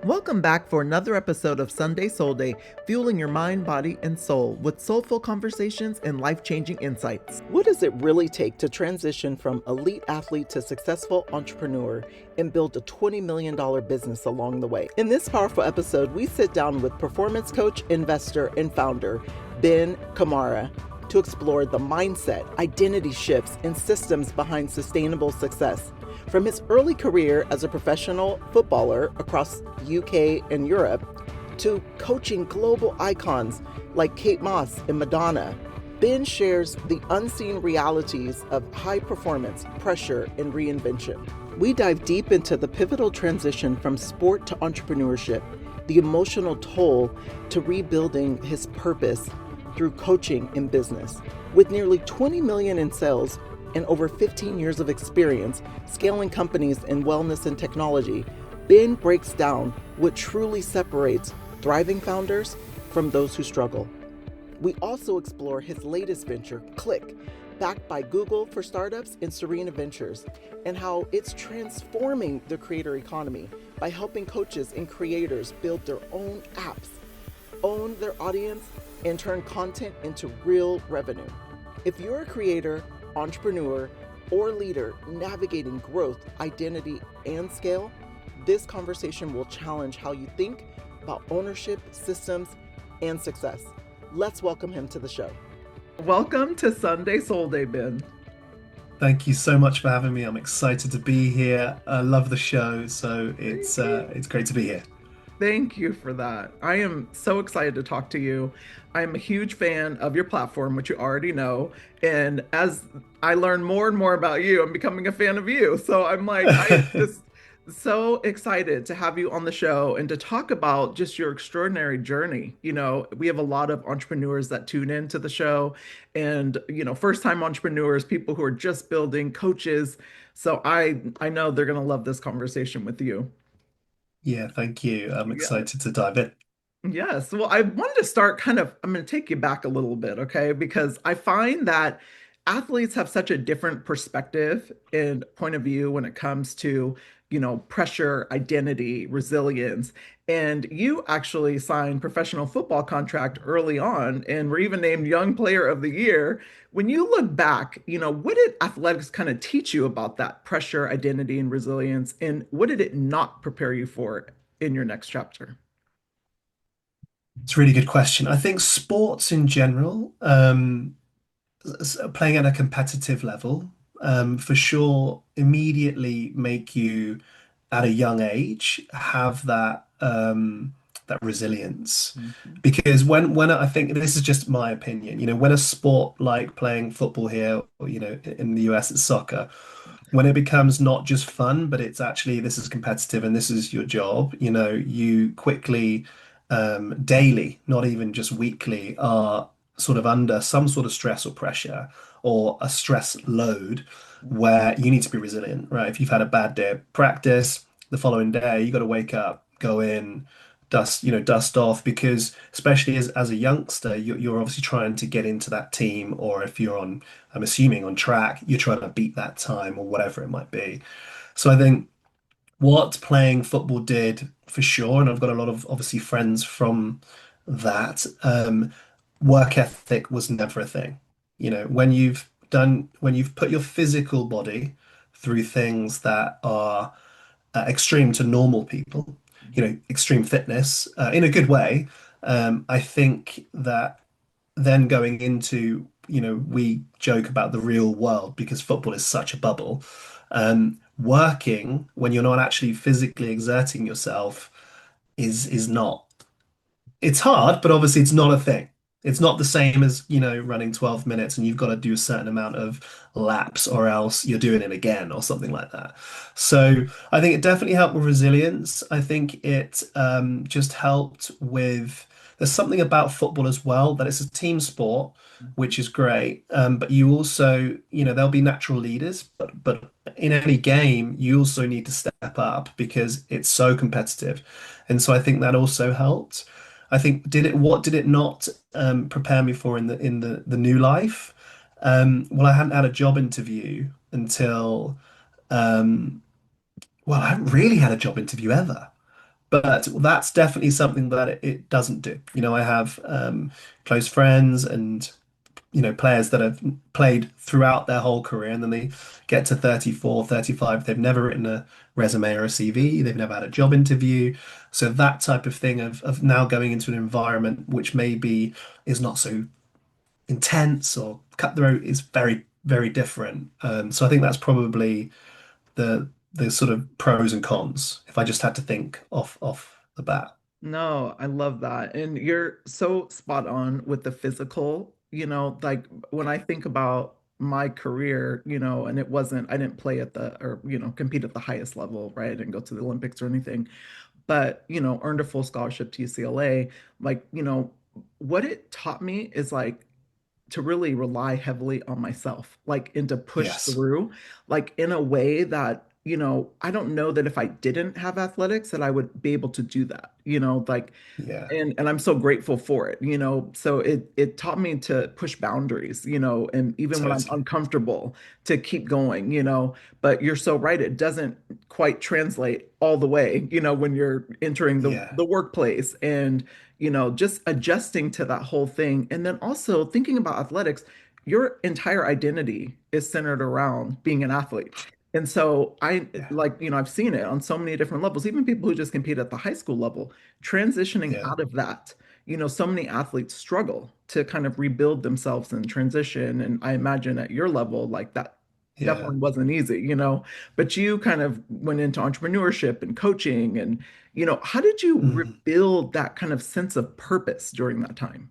Welcome back for another episode of Sunday Soul Day, fueling your mind, body, and soul with soulful conversations and life changing insights. What does it really take to transition from elite athlete to successful entrepreneur and build a $20 million business along the way? In this powerful episode, we sit down with performance coach, investor, and founder Ben Camara to explore the mindset, identity shifts, and systems behind sustainable success. From his early career as a professional footballer across UK and Europe to coaching global icons like Kate Moss and Madonna, Ben shares the unseen realities of high performance, pressure, and reinvention. We dive deep into the pivotal transition from sport to entrepreneurship, the emotional toll to rebuilding his purpose through coaching and business. With nearly 20 million in sales, and over 15 years of experience scaling companies in wellness and technology, Ben breaks down what truly separates thriving founders from those who struggle. We also explore his latest venture, KLIQ, backed by Google for startups and Serena Ventures, and how it's transforming the creator economy by helping coaches and creators build their own apps, own their audience, and turn content into real revenue. If you're a creator, entrepreneur, or leader navigating growth, identity, and scale, this conversation will challenge how you think about ownership, systems, and success. Let's welcome him to the show. Welcome to Sunday Soul Day, Ben. Thank you so much for having me. I'm excited to be here. I love the show, so it's great to be here. Thank you for that. I am so excited to talk to you. I'm a huge fan of your platform, which you already know. And as I learn more and more about you, I'm becoming a fan of you. So I am just so excited to have you on the show and to talk about just your extraordinary journey. We have a lot of entrepreneurs that tune into the show and, first time entrepreneurs, people who are just building, coaches. So I know they're going to love this conversation with you. Yeah, thank you. I'm Yeah. excited to dive in. Yes. Well, I wanted to start I'm going to take you back a little bit, okay? Because I find that athletes have such a different perspective and point of view when it comes to, pressure, identity, resilience. And you actually signed professional football contract early on and were even named Young Player of the Year. When you look back, what did athletics kind of teach you about that pressure, identity, and resilience? And what did it not prepare you for in your next chapter? It's a really good question. I think sports in general, playing at a competitive level, for sure, immediately make you at a young age have that resilience. Mhm. Because when I think this is just my opinion, when a sport like playing football here, or in the US it's soccer, when it becomes not just fun, but it's actually this is competitive and this is your job, you quickly, daily, not even just weekly, are sort of under some sort of stress or pressure or a stress load where you need to be resilient, right? If you've had a bad day of practice, the following day, you got to wake up, go in, dust off, because especially as a youngster, you're obviously trying to get into that team, or if you're on, I'm assuming on track, you're trying to beat that time or whatever it might be. So I think what playing football did for sure, and I've got a lot of obviously friends from that, work ethic was never a thing. When you've put your physical body through things that are extreme to normal people, extreme fitness, in a good way. I think that then going into, we joke about the real world because football is such a bubble. Working when you're not actually physically exerting yourself is not. It's hard, but obviously it's not a thing. It's not the same as, running 12 minutes and you've got to do a certain amount of laps or else you're doing it again or something like that. So I think it definitely helped with resilience. I think it just helped with, there's something about football as well, that it's a team sport, which is great. But you also, there'll be natural leaders, but in any game, you also need to step up because it's so competitive. And so I think that also helped. I think what did it not prepare me for in the new life? Well, I hadn't had a job interview until um, well, I haven't really had a job interview ever. But that's definitely something that it doesn't do. I have close friends and players that have played throughout their whole career and then they get to 34, 35. They've never written a resume or a CV. They've never had a job interview. So that type of thing of now going into an environment which maybe is not so intense or cutthroat is very, very different. So I think that's probably the sort of pros and cons if I just had to think off the bat. No, I love that. And you're so spot on with the physical, like when I think about my career, and I didn't play at or, compete at the highest level, right? I didn't go to the Olympics or anything, but, earned a full scholarship to UCLA. Like, what it taught me is like, to really rely heavily on myself, like, and to push Yes. through, like, in a way that, I don't know that if I didn't have athletics that I would be able to do that, like, Yeah. and I'm so grateful for it, so it taught me to push boundaries, and even when I'm Totally. uncomfortable, to keep going, but you're so right, it doesn't quite translate all the way, when you're entering the Yeah. the workplace, and just adjusting to that whole thing. And then also thinking about athletics, your entire identity is centered around being an athlete. And so Yeah. I've seen it on so many different levels, even people who just compete at the high school level, transitioning Yeah. out of that. So many athletes struggle to kind of rebuild themselves and transition. And I imagine at your level, like that Yeah. definitely wasn't easy, but you kind of went into entrepreneurship and coaching. And, how did you Mhm. rebuild that kind of sense of purpose during that time?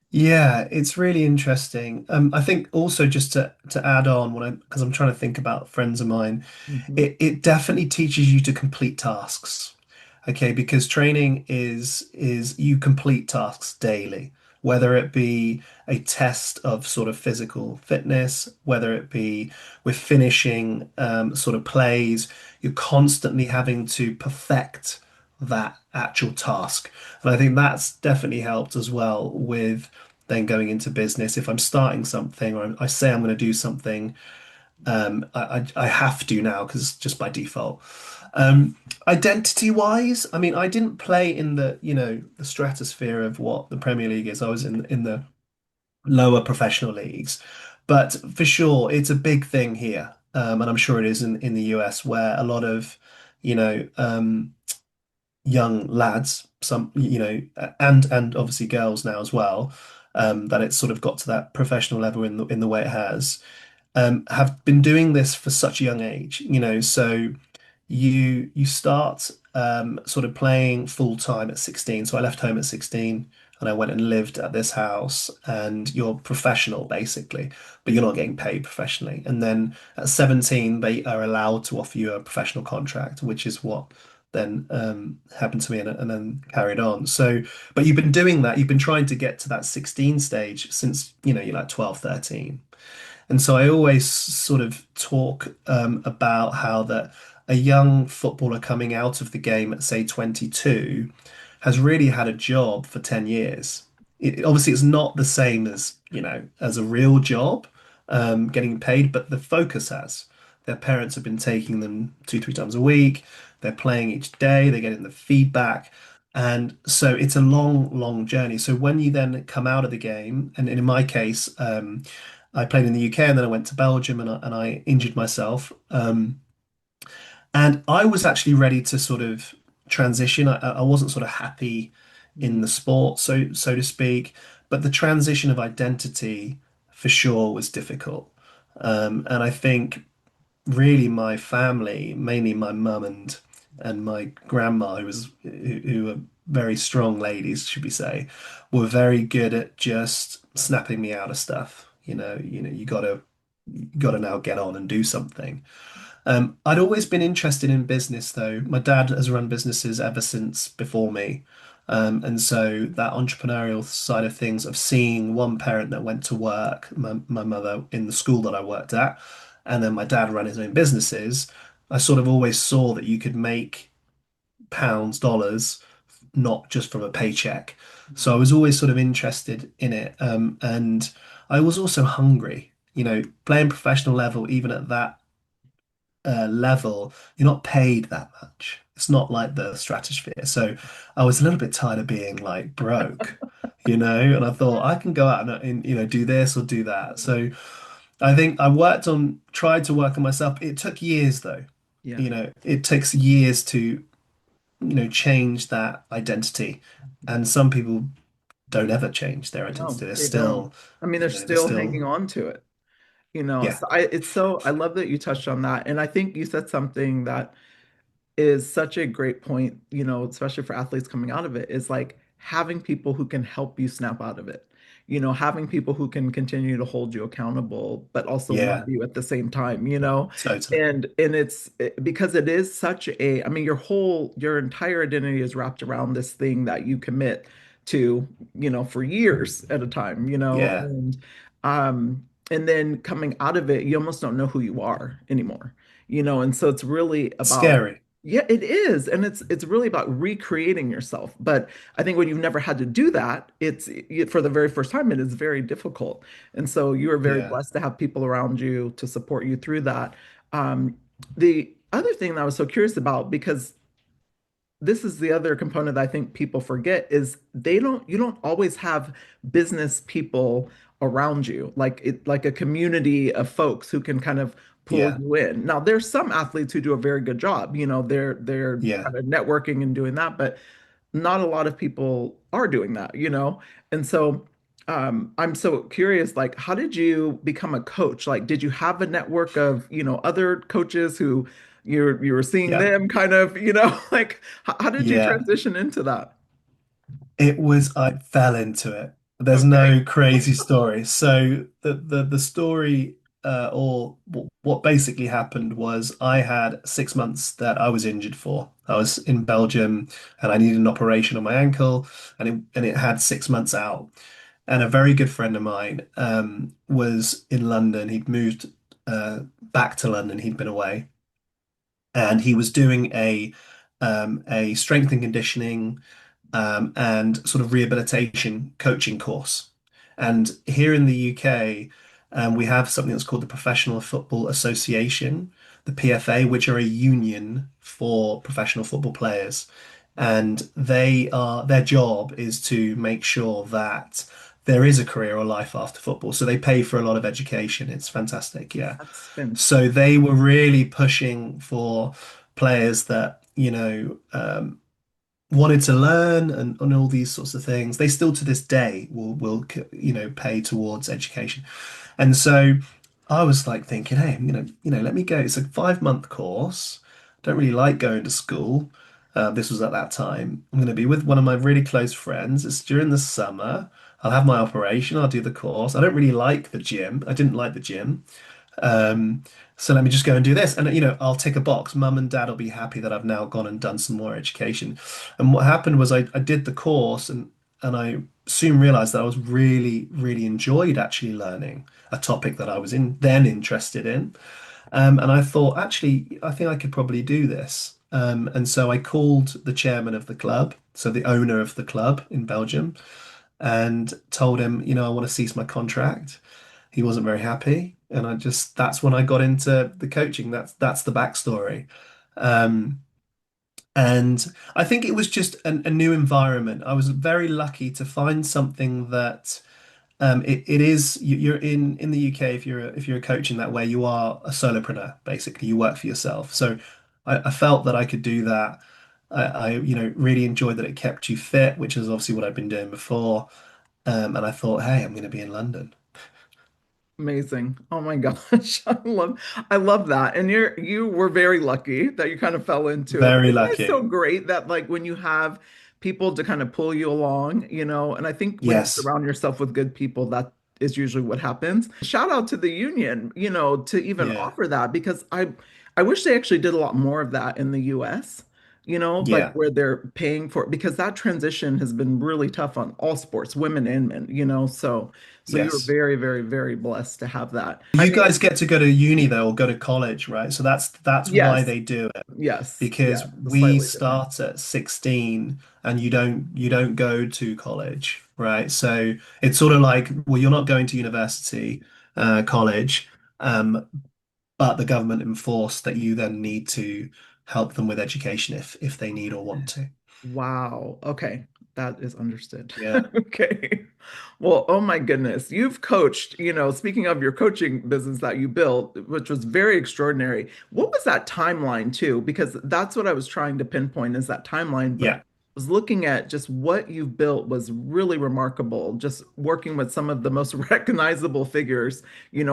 Yeah, it's really interesting. I think also just to add on when I because I'm trying to think about friends of mine, Hmm. it definitely teaches you to complete tasks. Okay, because training is you complete tasks daily, whether it be a test of sort of physical fitness, whether it be with finishing sort of plays, you're constantly having to perfect that actual task. And I think that's definitely helped as well with then going into business. If I'm starting something or I say I'm going to do something, I have to now because just by default. Identity wise, I mean, I didn't play in the stratosphere of what the Premier League is. I was in the lower professional leagues, but for sure, it's a big thing here, and I'm sure it is in the US where a lot of you know young lads, some and obviously girls now as well, that it's sort of got to that professional level in the way it has have been doing this for such a young age, so you start sort of playing full time at 16. So I left home at 16 and I went and lived at this house and you're professional basically, but you're not getting paid professionally. And then at 17, they are allowed to offer you a professional contract, which is what then happened to me and then carried on. So, but you've been doing that, you've been trying to get to that 16 stage since, you're like 12, 13. And so I always sort of talk about how that a young footballer coming out of the game at say 22 has really had a job for 10 years. Obviously, it's not the same as a real job, getting paid, but the focus has. Their parents have been taking them two, three times a week. They're playing each day. They're getting the feedback. And so it's a long, long journey. So when you then come out of the game, and in my case, I played in the UK and then I went to Belgium and I injured myself. And I was actually ready to sort of transition. I wasn't sort of happy in the sport, so to speak. But the transition of identity for sure was difficult. And I think really my family, mainly my mum and my grandma, who were very strong ladies, should we say, were very good at just snapping me out of stuff. You gotta now get on and do something. I'd always been interested in business, though. My dad has run businesses ever since before me. And so that entrepreneurial side of things, of seeing one parent that went to work, my mother in the school that I worked at, and then my dad ran his own businesses, I sort of always saw that you could make pounds, dollars, not just from a paycheck. So I was always sort of interested in it. And I was also hungry, playing professional level, even at that level, you're not paid that much. It's not like the stratosphere. So I was a little bit tired of being like broke, and I thought I can go out and do this or do that. So I think tried to work on myself. It took years though. Yeah. It takes years to, change that identity. And some people don't ever change their No, identity. They're they don't. still, I mean, they're they're still hanging still, on to it. yeah, I love that you touched on that. And I think you said something that is such a great point, especially for athletes coming out of it, is like having people who can help you snap out of it. Having people who can continue to hold you accountable, but also love yeah, you at the same time. totally. And because it is such I mean, your entire identity is wrapped around this thing that you commit to, for years at a time. Yeah, And then coming out of it, you almost don't know who you are anymore. And so it's really about scary. yeah, it is. And it's really about recreating yourself. But I think when you've never had to do that, for the very first time, it is very difficult. And so you are very Yeah, blessed to have people around you to support you through that. The other thing that I was so curious about, because this is the other component that I think people forget is you don't always have business people around you, like a community of folks who can kind of pull yeah, you in. Now, there's some athletes who do a very good job, they're yeah, kind of networking and doing that, but not a lot of people are doing that. And so I'm so curious, like, how did you become a coach? Like, did you have a network of, other coaches who you were seeing yeah, them kind of, like how did you yeah. transition into that? I fell into it. There's Okay. no crazy story. So the story, or what basically happened was I had 6 months that I was injured for. I was in Belgium and I needed an operation on my ankle, and it had 6 months out. And a very good friend of mine was in London. He'd moved back to London. He'd been away, and he was doing a strength and conditioning and sort of rehabilitation coaching course. And here in the UK, we have something that's called the Professional Football Association, the PFA, which are a union for professional football players. And their job is to make sure that there is a career or life after football. So they pay for a lot of education. It's fantastic. Yeah. That's fantastic. So they were really pushing for players that, wanted to learn and all these sorts of things. They still to this day will pay towards education. And so I was like thinking, hey, I'm gonna, let me go. It's a 5 month course. Don't really like going to school. This was at that time. I'm going to be with one of my really close friends. It's during the summer. I'll have my operation. I'll do the course. I don't really like the gym. I didn't like the gym. Um, so let me just go and do this. And, I'll tick a box. Mum and dad will be happy that I've now gone and done some more education. And what happened was I did the course and I soon realized that I was really, really enjoyed actually learning a topic that I was then interested in. And I thought, actually, I think I could probably do this. And so I called the chairman of the club, so the owner of the club in Belgium, and told him, I want to cease my contract. He wasn't very happy, and that's when I got into the coaching. That's the backstory. Um, and I think it was just a new environment. I was very lucky to find something that it is you're in the UK if you're a coach in that way, you are a solopreneur, basically. You work for yourself. So I felt that I could do that. I really enjoyed that it kept you fit, which is obviously what I've been doing before. And I thought, hey, I'm going to be in London. Amazing. Oh my gosh. I love that. And you were very lucky that you kind of fell into it. But Very isn't it so lucky. great that like when you have people to kind of pull you along, and I think when you Yes. surround yourself with good people, that is usually what happens. Shout out to the union, to even Yeah. offer that because I wish they actually did a lot more of that in the US, like Yeah. where they're paying for it because that transition has been really tough on all sports, women and men, so you were Yes. very, very, very blessed to have that. I You mean, guys get to go to uni though, or go to college, right? So that's why yes, they do it, yes, because yeah, it's we slightly different. start at 16 and you don't go to college, right? So it's sort of like, well, you're not going to university, college, um, but the government enforced that you then need to help them with education if they need or want to. Wow. Okay. That is understood. Yeah. Okay. Well, oh my goodness. You've coached, speaking of your coaching business that you built, which was very extraordinary. What was that timeline too? Because that's what I was trying to pinpoint is that timeline, but Yeah. I was looking at just what you've built was really remarkable. Just working with some of the most recognizable figures,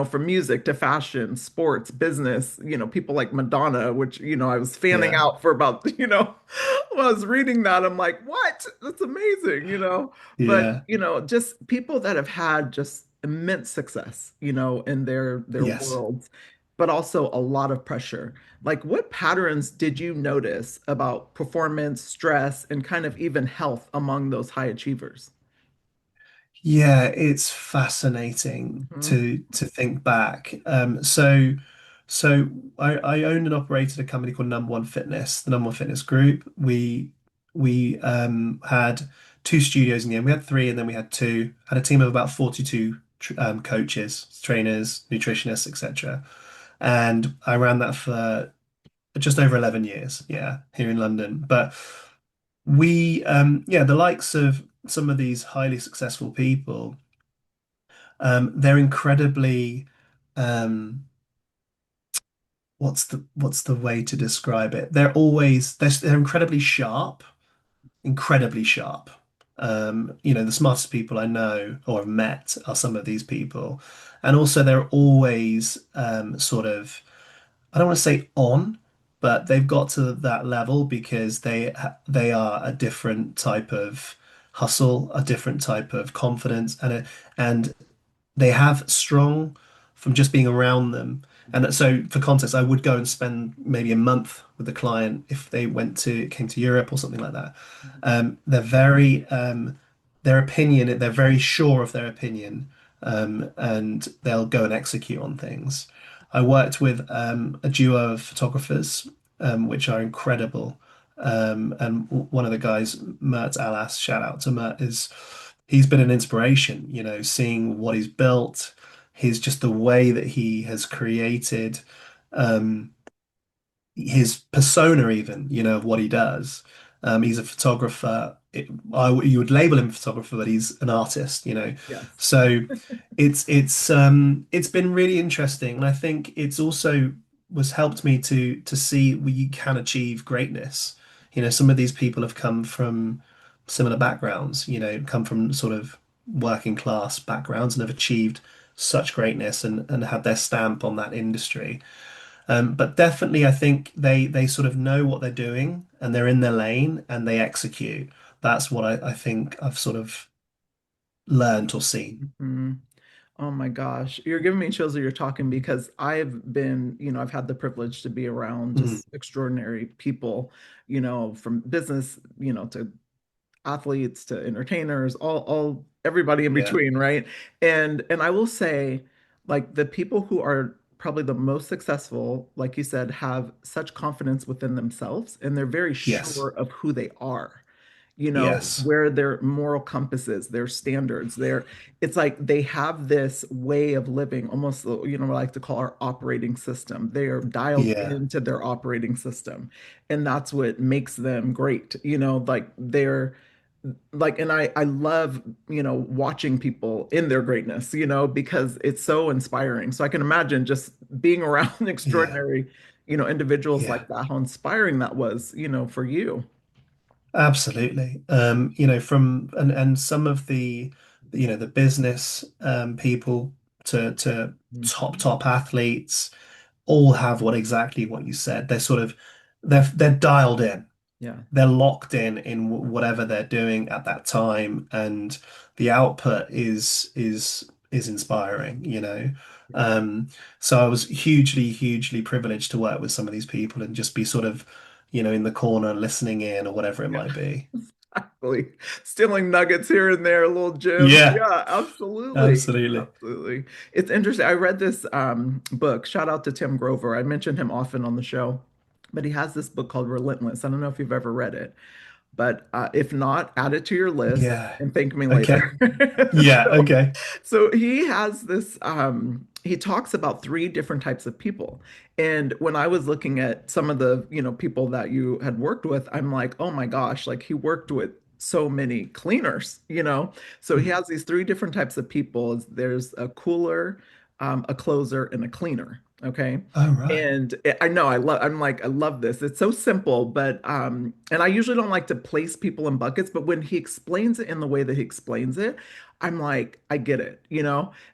from music to fashion, sports, business, people like Madonna, which, I was fanning Yeah. out for about, when I was reading that, I'm like, what? That's amazing. But, Yeah. just people that have had just immense success, in their Yes. worlds, but also a lot of pressure. Like, what patterns did you notice about performance, stress, and kind of even health among those high achievers? Yeah, it's fascinating Hmm. to think back. So I owned and operated a company called Number One Fitness, the Number One Fitness Group. We had two studios in the end. We had three, and then we had two. Had a team of about 42 coaches, trainers, nutritionists, etc. And I ran that for just over 11 years. Yeah, here in London. But yeah, the likes of some of these highly successful people. They're incredibly, um, what's the way to describe it? They're incredibly sharp, incredibly sharp. The smartest people I know or have met are some of these people, and also they're always sort of, I don't want to say on, but they've got to that level because they are a different type of hustle, a different type of confidence, and they have strong from just being around them. And so for context, I would go and spend maybe a month with the client if they came to Europe or something like that. They're very their opinion, they're very sure of their opinion, and they'll go and execute on things. I worked with a duo of photographers, which are incredible. And one of the guys, Mert Alas, shout out to Mert, he's been an inspiration, seeing what he's built, his just the way that he has created um, his persona, even, of what he does. He's a photographer. You would label him a photographer, but he's an artist, Yes. So it's been really interesting, and I think it's also was helped me to see where you can achieve greatness. Some of these people have come from similar backgrounds, come from sort of working class backgrounds and have achieved such greatness and had their stamp on that industry. But definitely, I think they sort of know what they're doing and they're in their lane and they execute. That's what I think I've sort of learned or seen. Mhm. Oh my gosh, you're giving me chills as you're talking because I've been, I've had the privilege to be around Mm, just extraordinary people, from business, to athletes to entertainers, all everybody in yeah, between, right? And I will say, like the people who are probably the most successful, like you said, have such confidence within themselves and they're very yes, sure of who they are. yes, Where their moral compass is, their standards, it's like they have this way of living, almost, what I like to call our operating system. They are dialed yeah, into their operating system. And that's what makes them great. Like they're like, and I love, watching people in their greatness, because it's so inspiring. So I can imagine just being around yeah, extraordinary, individuals yeah. like that, how inspiring that was, for you. Absolutely. From and some of the business people to Mhm. top athletes all have exactly what you said. They're dialed in. Yeah. They're locked in whatever they're doing at that time, and the output is inspiring, Yeah. Um, so I was hugely privileged to work with some of these people and just be sort of, in the corner listening in or whatever it Yeah. might be. Exactly. Stealing nuggets here and there, little gems. Yeah, Yeah, absolutely. absolutely. Absolutely. It's interesting. I read this book. Shout out to Tim Grover. I mention him often on the show, but he has this book called Relentless. I don't know if you've ever read it, but if not, add it to your list Yeah. and thank me later. Okay. Yeah. So, Okay. so he has this. he talks about three different types of people. And when I was looking at some of the, people that you had worked with, I'm like, oh my gosh, like he worked with so many cleaners. So he has these three different types of people. There's a cooler, a closer, and a cleaner. Okay. Oh, right. And I know I'm like, I love this. It's so simple, but and I usually don't like to place people in buckets, but when he explains it in the way that he explains it, I'm like, I get it. And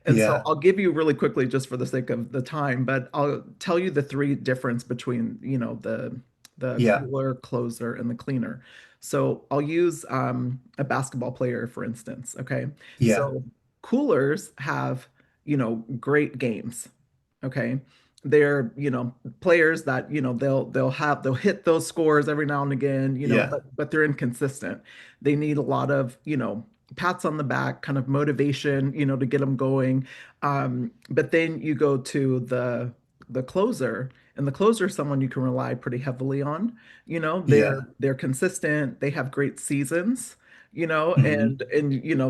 so Yeah. I'll give you really quickly, just for the sake of the time, but I'll tell you the three difference between, the Yeah. cooler, closer, and the cleaner. So I'll use a basketball player, for instance. Okay. Yeah. So coolers have, great games. Okay. They're, players that, they'll hit those scores every now and again, Yeah. but they're inconsistent. They need a lot of, pats on the back, kind of motivation, to get them going. But then you go to the closer, and the closer is someone you can rely pretty heavily on. They're Yeah. they're consistent, they have great seasons, Hmm. and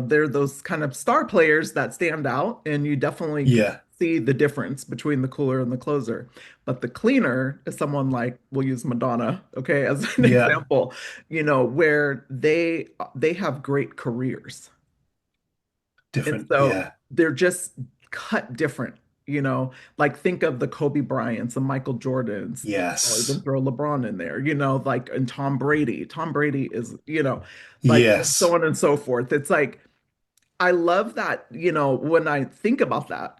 they're those kind of star players that stand out, and you definitely can Yeah. see the difference between the cooler and the closer. But the cleaner is someone like, we'll use Madonna, okay, as an Yeah. example, where they have great careers. And Different. so Yeah. they're just cut different. Like think of the Kobe Bryants, the Michael Jordans. I'll even Yes. throw LeBron in there, like, and Tom Brady. Tom Brady is, like, and so Yes. on and so forth. It's like, I love that, when I think about that,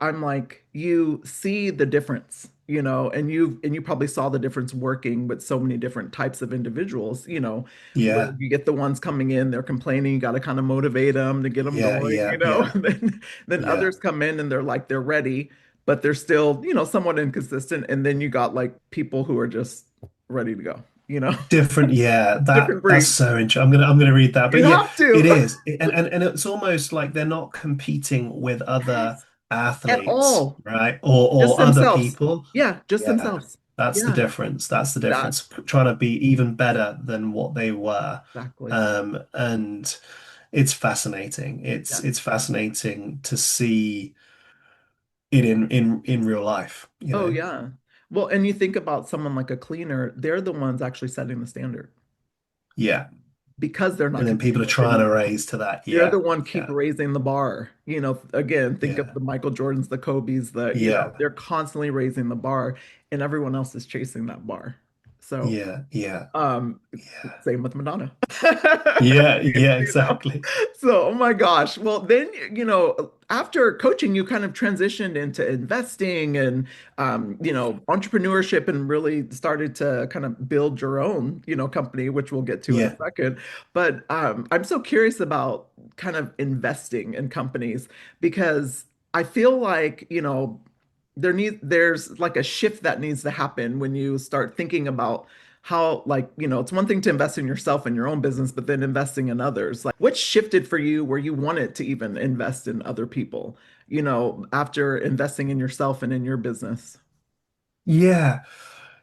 I'm like, you see the difference, and you probably saw the difference working with so many different types of individuals, where Yeah. you get the ones coming in, they're complaining, you got to kind of motivate them to get them Yeah. going, Yeah. Yeah. and then Yeah. others come in and they're like, they're ready, but they're still, somewhat inconsistent. And then you got like people who are just ready to go, Different, yeah. different That's breeds. so interesting. I'm gonna read that. But You yeah, have it to. is. And it's almost like they're not competing with other Yes, at athletes, all. right? Just Or other themselves. people. Yeah, just Yeah. themselves. That's the Yeah, difference. That's the that difference. Trying to be even better than what they were. exactly. And it's fascinating. Yeah. It's fascinating to see it in real life, you Oh, know? yeah. Well, and you think about someone like a cleaner, they're the ones actually setting the standard Yeah. because they're And not then people competing are with trying to anyone else. raise to that. They're Yeah. the one keep Yeah. raising the bar. Again, think of Yeah. the Michael Jordans, the Kobe's, Yeah. they're constantly raising the bar, and everyone else is chasing that bar. So Yeah. Yeah. Um, Yeah. same with Madonna. Yeah, yeah, You know? exactly. So, oh my gosh. Well, then, after coaching, you kind of transitioned into investing and, entrepreneurship, and really started to kind of build your own, company, which we'll get to in a Yeah. second. But I'm so curious about kind of investing in companies, because I feel like, there's like a shift that needs to happen when you start thinking about how, like, it's one thing to invest in yourself and your own business, but then investing in others. Like, what shifted for you where you wanted to even invest in other people, after investing in yourself and in your business? Yeah.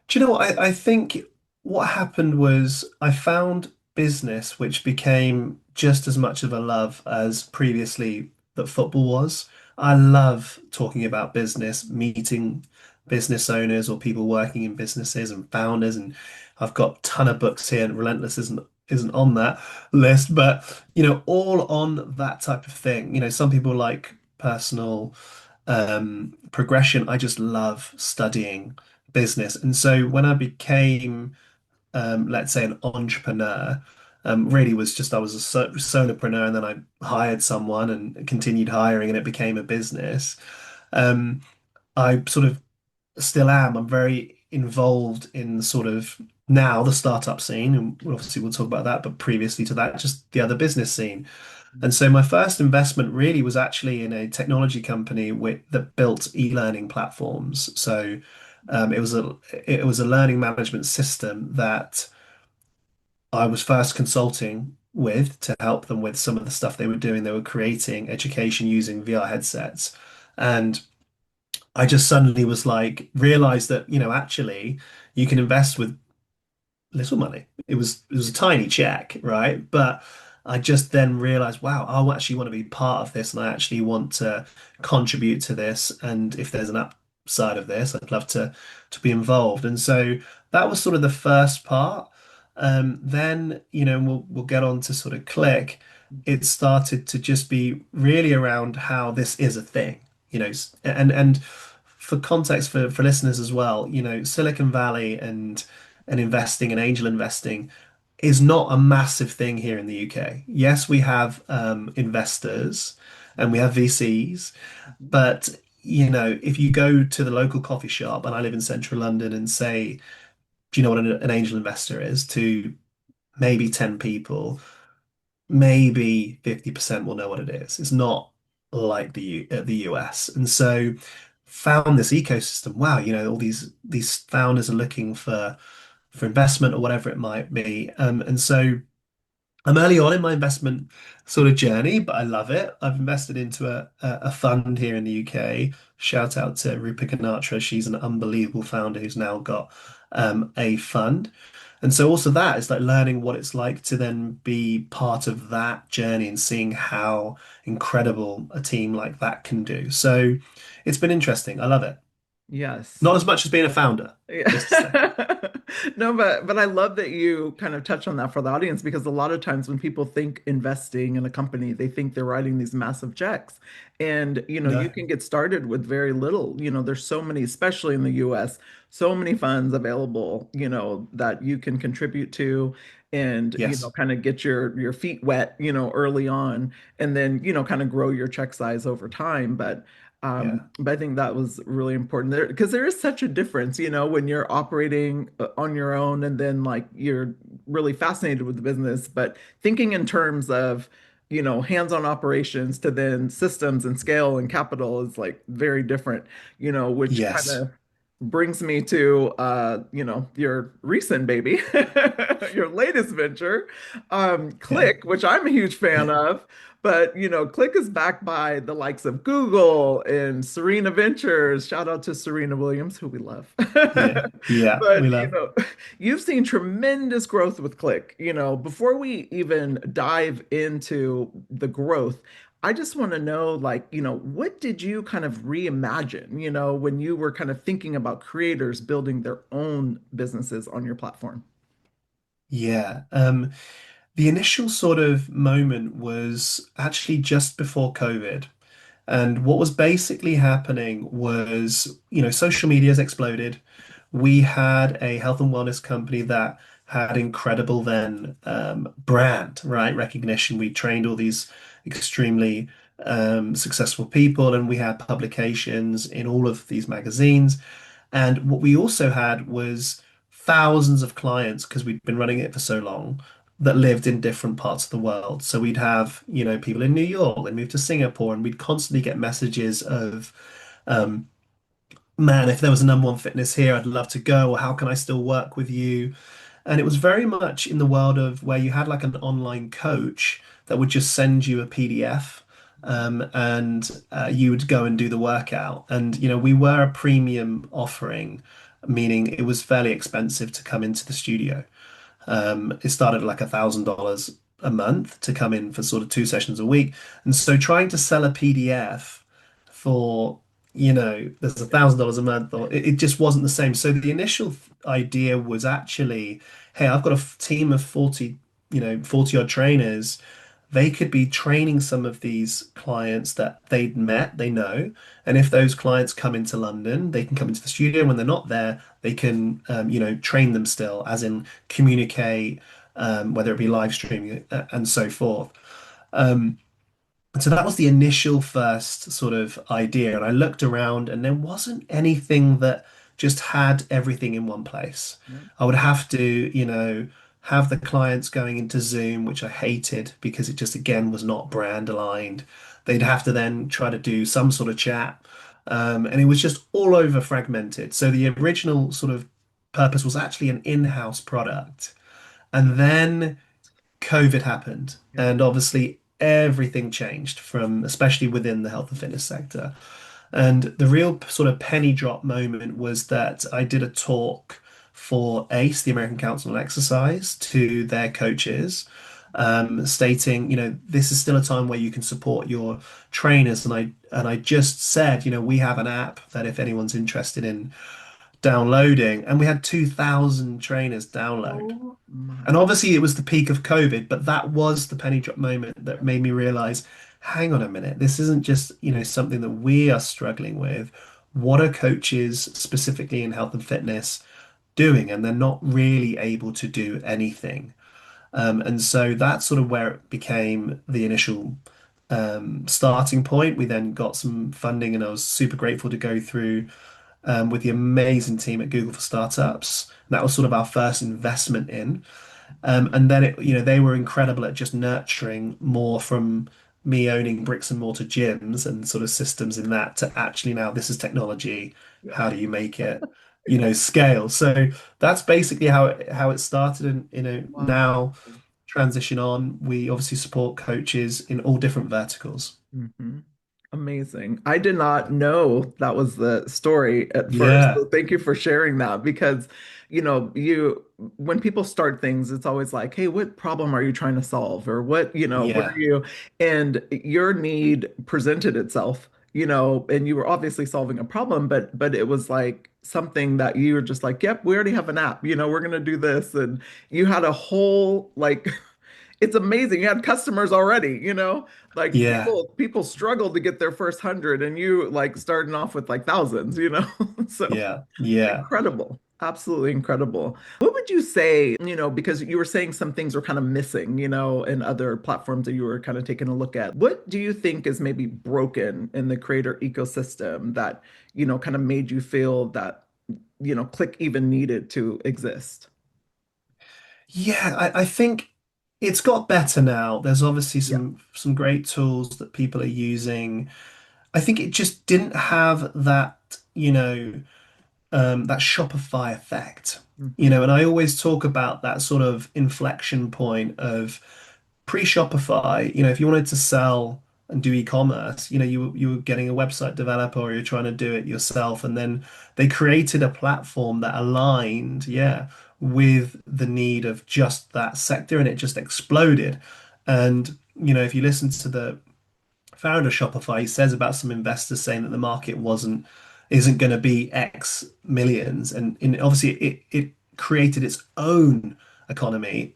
Do you know what? I think what happened was I found business, which became just as much of a love as previously that football was. I love talking about business, meeting business owners or people working in businesses and founders. And I've got a ton of books here, and Relentless isn't on that list, but all on that type of thing. Some people like personal progression. I just love studying business. And so when I became, let's say, an entrepreneur, really was just I was a solopreneur, and then I hired someone and continued hiring, and it became a business. Um, I sort of still am. I'm very involved in sort of now the startup scene, and obviously we'll talk about that, but previously to that, just the other business scene. And so my first investment really was actually in a technology company that built e-learning platforms. So it was a learning management system that I was first consulting with to help them with some of the stuff they were doing. They were creating education using VR headsets. And I just suddenly was like, realized that, actually you can invest with little money. It was a tiny check, right? But I just then realized, wow, I actually want to be part of this and I actually want to contribute to this. And if there's an upside of this, I'd love to be involved. And so that was sort of the first part. Then, we'll get on to sort of KLIQ. It started to just be really around how this is a thing, and for context for listeners as well, Silicon Valley and investing and angel investing is not a massive thing here in the UK. Yes, we have investors and we have VCs, but if you go to the local coffee shop, and I live in central London, and say, do you know what an angel investor is? To maybe 10 people, maybe 50% will know what it is. It's not like the US. And so found this ecosystem. Wow, all these founders are looking for investment or whatever it might be. And so I'm early on in my investment sort of journey, but I love it. I've invested into a fund here in the UK. Shout out to Rupa Ganatra. She's an unbelievable founder who's now got a fund. And so also that is like learning what it's like to then be part of that journey and seeing how incredible a team like that can do. So it's been interesting. I love it. Yes. Not as much as being a founder, just to say. Yeah. No, but I love that you kind of touch on that for the audience, because a lot of times when people think investing in a company, they think they're writing these massive checks. And you No. can get started with very little. There's so many, especially in the US, so many funds available, that you can contribute to and Yes. kind of get your feet wet, early on, and then kind of grow your check size over time. Yeah. But I think that was really important there, because there is such a difference, when you're operating on your own and then like you're really fascinated with the business, but thinking in terms of, hands-on operations to then systems and scale and capital is like very different, which kind Yes. of brings me to your recent baby, your latest venture, Yeah. KLIQ, which I'm a huge fan Yeah. of. But KLIQ is backed by the likes of Google and Serena Ventures. Shout out to Serena Williams, who we love. Yeah. Yeah. We But love. you've seen tremendous growth with KLIQ. Before we even dive into the growth, I just want to know, like, what did you kind of reimagine, when you were kind of thinking about creators building their own businesses on your platform? Yeah. The initial sort of moment was actually just before COVID. And what was basically happening was, social media's exploded. We had a health and wellness company that had incredible then brand, right? Recognition. We trained all these extremely successful people, and we had publications in all of these magazines. And what we also had was thousands of clients because we'd been running it for so long that lived in different parts of the world. So we'd have, people in New York and moved to Singapore, and we'd constantly get messages of, um, man, if there was a number one fitness here, I'd love to go, or how can I still work with you? And it was very much in the world of where you had like an online coach that would just send you a PDF, and you would go and do the workout. And, we were a premium offering, meaning it was fairly expensive to come into the studio. It started at like $1,000 a month to come in for sort of 2 sessions a week. And so trying to sell a PDF for, there's $1,000 a month, or it just wasn't the same. So the initial idea was actually, hey, I've got a team of 40, 40 odd trainers. They could be training some of these clients that they'd met, they know. And if those clients come into London, they can come into the studio. When they're not there, they can, train them still, as in communicate, whether it be live streaming and so forth. Um, so that was the initial first sort of idea. And I looked around and there wasn't anything that just had everything in one place. Right. I would have to, have the clients going into Zoom, which I hated because it just, again, was not brand aligned. They'd have to then try to do some sort of chat. And it was just all over fragmented. So the original sort of purpose was actually an in-house product. And then COVID happened, Yeah. and obviously everything changed from, especially within the health and fitness sector. And the real sort of penny drop moment was that I did a talk for ACE, the American Council on Exercise, to their coaches. stating, this is still a time where you can support your trainers. And I just said, we have an app that if anyone's interested in downloading, and we had 2,000 trainers download. Oh my. And obviously, it was the peak of COVID, but that was the penny drop moment that made me realize, hang on a minute, this isn't just, something that we are struggling with. What are coaches, specifically in health and fitness, doing? And they're not really able to do anything. And so that's sort of where it became the initial starting point. We then got some funding, and I was super grateful to go through with the amazing team at Google for Startups. That was sort of our first investment in. And then they were incredible at just nurturing more from me owning bricks and mortar gyms and sort of systems in that to actually now this is technology. Yeah. How do you make it, scale? So that's basically how it started. And Wow. now transition on. We obviously support coaches in all different verticals. Mhm. Amazing. I did not know that was the story at first. Yeah, So thank you for sharing that because, when people start things, it's always like, hey, what problem are you trying to solve? Or what are yeah, you? And your need presented itself, and you were obviously solving a problem, but it was like something that you were just like, yep, we already have an app, we're gonna do this. And you had a whole like it's amazing. You had customers already, like yeah, people struggle to get their first 100 and you like starting off with like thousands, So yeah, yeah. incredible. Absolutely incredible. What would you say, because you were saying some things were kind of missing, in other platforms that you were kind of taking a look at. What do you think is maybe broken in the creator ecosystem that, kind of made you feel that, Click even needed to exist? Yeah, I think it's got better now. There's obviously Yeah. some great tools that people are using. I think it just didn't have that, that Shopify effect. Mhm. And I always talk about that sort of inflection point of pre-Shopify. If you wanted to sell and do e-commerce, you were getting a website developer or you're trying to do it yourself, and then they created a platform that aligned, yeah, with the need of just that sector, and it just exploded. And if you listen to the founder of Shopify, he says about some investors saying that the market isn't going to be X millions, and obviously it created its own economy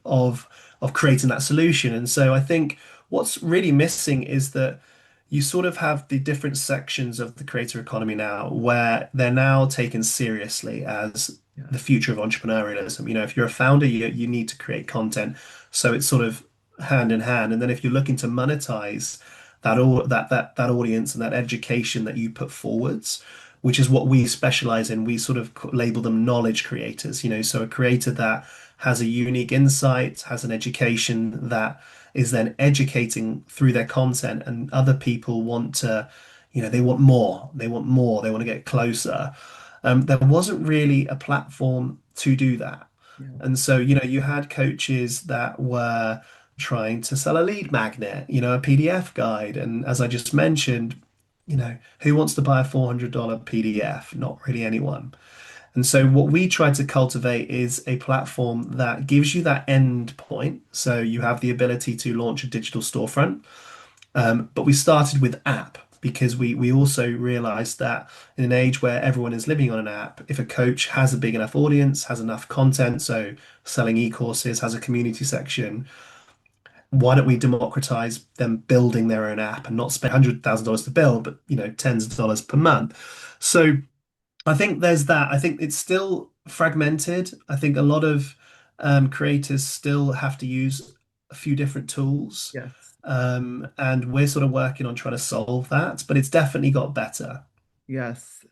of creating that solution. And so I think what's really missing is that you sort of have the different sections of the creator economy now where they're now taken seriously as the Yes. future of entrepreneurialism. If you're a founder, you need to create content. So it's sort of hand in hand. And then if you're looking to monetize that audience and that education that you put forwards, which is what we specialize in, we sort of label them knowledge creators. So a creator that has a unique insight, has an education that is then educating through their content, and other people want to, they want more, they want more, they want to get closer. There wasn't really a platform to do that. Yeah. And so, you had coaches that were trying to sell a lead magnet, a PDF guide. And as I just mentioned, who wants to buy a $400 PDF? Not really anyone. And so what we try to cultivate is a platform that gives you that end point. So you have the ability to launch a digital storefront. But we started with app because we also realized that in an age where everyone is living on an app, if a coach has a big enough audience, has enough content, so selling e-courses, has a community section, why don't we democratize them building their own app and not spend $100,000 to build, but tens of dollars per month? So I think there's that. I think it's still fragmented. I think a lot of creators still have to use a few different tools. Yes. And we're sort of working on trying to solve that, but it's definitely got better. Yes.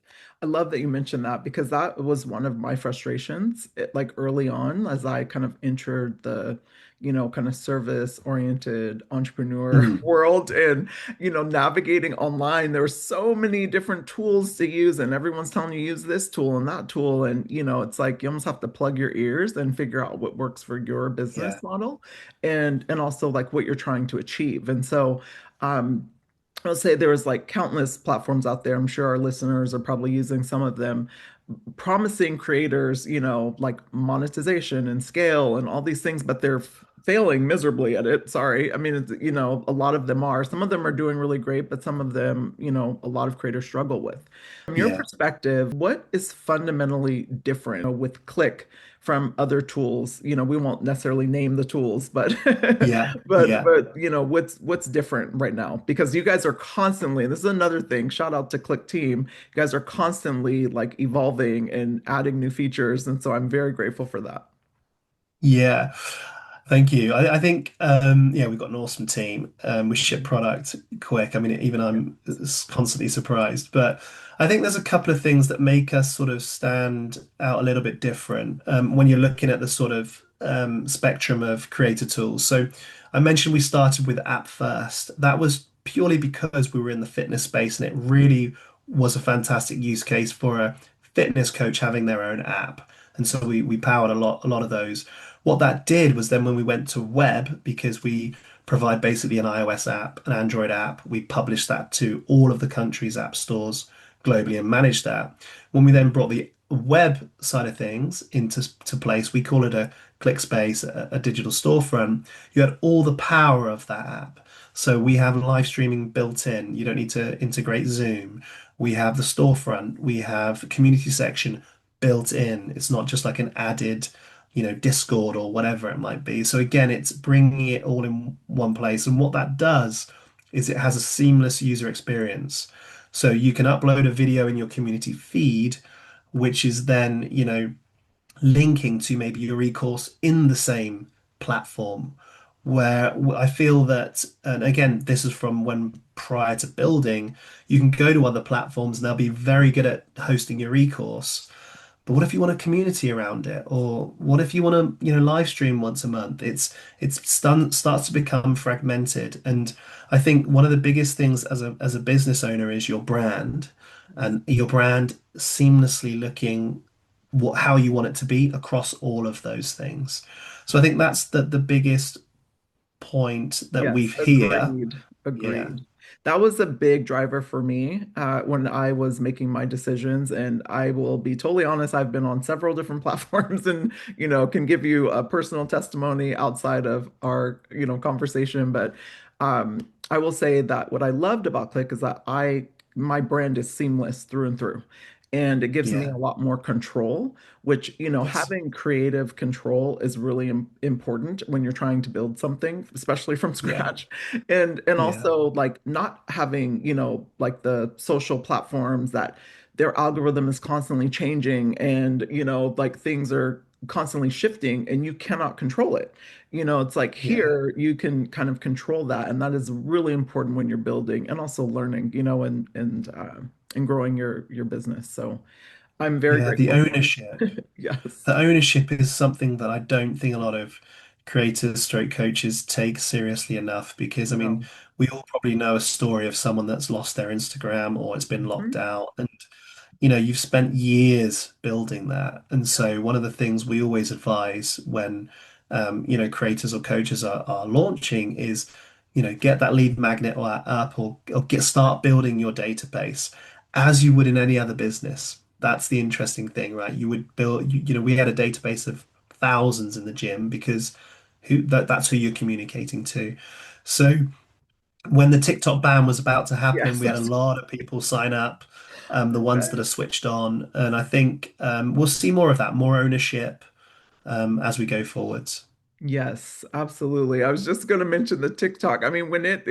I love that you mentioned that because that was one of my frustrations, like early on, as I kind of entered the, kind of service-oriented entrepreneur Mm, world and, navigating online. There were so many different tools to use, and everyone's telling you use this tool and that tool. And, it's like you almost have to plug your ears and figure out what works for your yeah, business model and also like what you're trying to achieve. And so, I'll say there was like countless platforms out there. I'm sure our listeners are probably using some of them, promising creators, like monetization and scale and all these things, but they're failing miserably at it. Sorry. I mean, it's, a lot of them are. Some of them are doing really great, but some of them, a lot of creators struggle with. From your Yeah. perspective, what is fundamentally different with Click from other tools? We won't necessarily name the tools, but Yeah. but Yeah. but what's different right now? Because you guys are constantly, and this is another thing, shout out to Click team. You guys are constantly like evolving and adding new features, and so I'm very grateful for that. Yeah. Thank you. I think yeah, we've got an awesome team. We ship product quick. I mean, even Yeah. I'm constantly surprised. But I think there's a couple of things that make us sort of stand out a little bit different when you're looking at the sort of spectrum of creator tools. So I mentioned we started with app first. That was purely because we were in the fitness space, and it really was a fantastic use case for a fitness coach having their own app. And so we powered a lot of those. What that did was then when we went to web, because we provide basically an iOS app, an Android app, we publish that to all of the country's app stores globally and manage that. When we then brought the web side of things into place, we call it a click space, a digital storefront. You had all the power of that app. So we have live streaming built in. You don't need to integrate Zoom. We have the storefront. We have a community section built in. It's not just like an added, Discord or whatever it might be. So again, it's bringing it all in one place. And what that does is it has a seamless user experience. So you can upload a video in your community feed, which is then, linking to maybe your e-course in the same platform. Where I feel that, and again, this is from when prior to building, you can go to other platforms and they'll be very good at hosting your e-course. But what if you want a community around it? Or what if you want to, live stream once a month? Starts to become fragmented. And I think one of the biggest things as a business owner is your brand and your brand seamlessly looking how you want it to be across all of those things. So I think that's the biggest point that Yes, we've here. agreed. Yeah. Agreed. That was a big driver for me when I was making my decisions. And I will be totally honest, I've been on several different platforms and, can give you a personal testimony outside of our, conversation. But I will say that what I loved about Click is that my brand is seamless through and through. And it gives me Yeah. a lot more control, which, Yes. having creative control is really important when you're trying to build something, especially from Yeah. scratch. And Yeah. also like not having, like the social platforms that their algorithm is constantly changing and, like things are constantly shifting and you cannot control it. It's like Yeah. here you can kind of control that, and that is really important when you're building and also learning, and growing your business. So I'm very Yeah. The grateful for ownership. it. Yes. The ownership is something that I don't think a lot of creators, stroke coaches take seriously enough because I mean, No. we all probably know a story of someone that's lost their Instagram or it's been locked Mhm. out. And you've spent years building that. And so one of the things we always advise when creators or coaches are launching is, get that lead magnet up or start building your database as you would in any other business. That's the interesting thing, right? You would build, we had a database of thousands in the gym because that's who you're communicating to. So when the TikTok ban was about to happen, Yes. we had a lot of people sign up, the ones that Okay. are switched on. And I think we'll see more of that, more ownership as we go forwards. Yes, absolutely. I was just going to mention the TikTok. I mean, when it,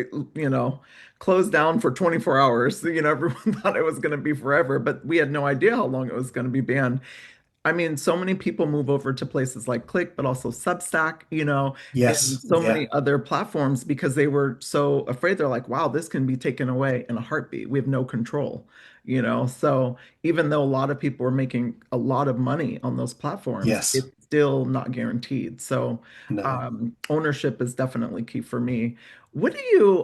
closed down for 24 hours, everyone thought it was going to be forever, but we had no idea how long it was going to be banned. I mean, so many people move over to places like Click, but also Substack, and Yes, so yeah, many other platforms because they were so afraid. They're like, wow, this can be taken away in a heartbeat. We have no control. So even though a lot of people were making a lot of money on those platforms, yes, it's still not guaranteed. So no. ownership is definitely key for me.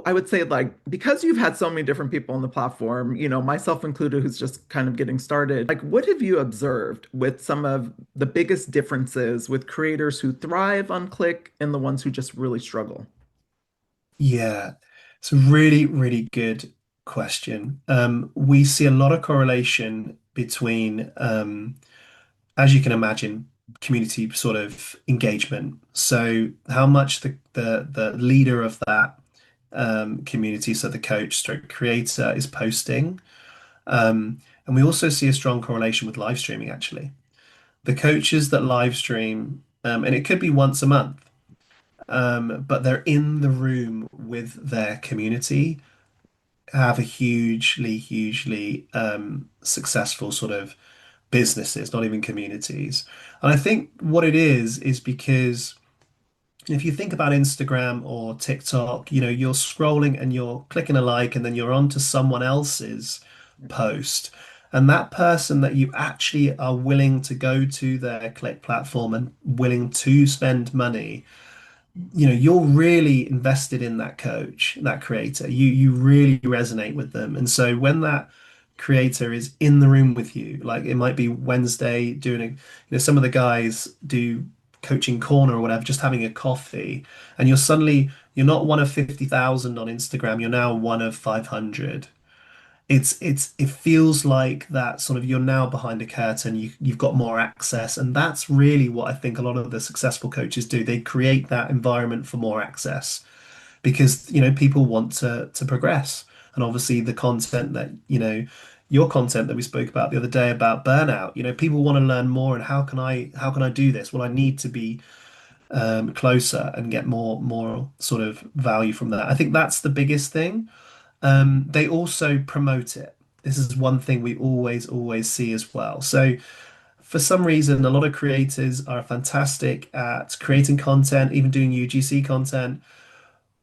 I would say, like, because you've had so many different people on the platform, myself included, who's just kind of getting started, like, what have you observed with some of the biggest differences with creators who thrive on Click and the ones who just really struggle? Yeah, it's a really, really good question. We see a lot of correlation between, as you can imagine, community sort of engagement. So how much the leader of that community, so the coach stroke creator, is posting. And we also see a strong correlation with live streaming, actually. The coaches that live stream, and it could be once a month, but they're in the room with their community, have a hugely successful sort of businesses, not even communities. And I think what it is because if you think about Instagram or TikTok, you're scrolling and you're clicking a like and then you're on to someone else's post. And that person that you actually are willing to go to their Click platform and willing to spend money, you're really invested in that coach, that creator. You really resonate with them. And so when that creator is in the room with you, like it might be Wednesday doing some of the guys do coaching corner or whatever, just having a coffee, and you're not one of 50,000 on Instagram, you're now one of 500. It feels like that sort of you're now behind a curtain, you've got more access, and that's really what I think a lot of the successful coaches do. They create that environment for more access because people want to progress. And obviously the content that your content that we spoke about the other day about burnout, people want to learn more, and how can I do this? Well, I need to be closer and get more sort of value from that. I think that's the biggest thing. They also promote it. This is one thing we always see as well. So for some reason, a lot of creators are fantastic at creating content, even doing UGC content,